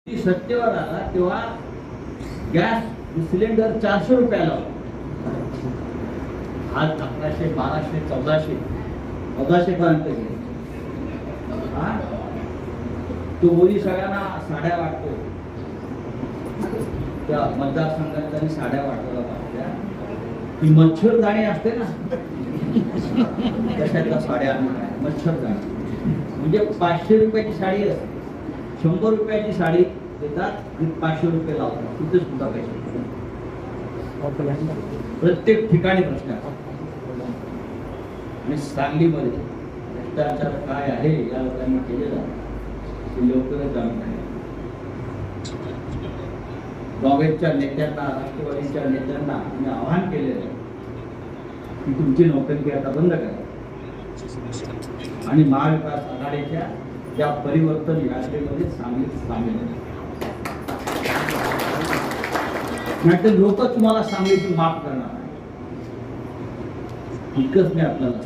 सत्तेवर आला तेव्हा गॅस सिलेंडर 400 रुपयाला होता. आज 1100, 1200, 1400 पर्यंत गेले. तो मोदी सगळ्यांना साड्या वाटतो. त्या मतदारसंघात त्यांनी साड्या वाटायला पाहिजे. ती मच्छरदाणी असते ना, तशातल्या साड्या मच्छरदाणी म्हणजे 500 रुपयाची साडी असते, 100 रुपयाची साडी देतात, 500 रुपये लावतात. तिथे सुद्धा पैसे प्रत्येक ठिकाणी भ्रष्टाचार. आणि सांगलीमध्ये भ्रष्टाचार काय आहे या लोकांनी केलेला ते लवकरच जाणून घ्या. काँग्रेसच्या नेत्यांना, राष्ट्रवादीच्या नेत्यांना मी आवाहन केलेलं आहे की तुमची नोकरी आता बंद करा आणि महाविकास आघाडीच्या या परिवर्तन यात्रेमध्ये सामील होते. नाहीतर लोक तुम्हाला सांगलीतून माफ करणार नाही. इतकंच मी आपल्याला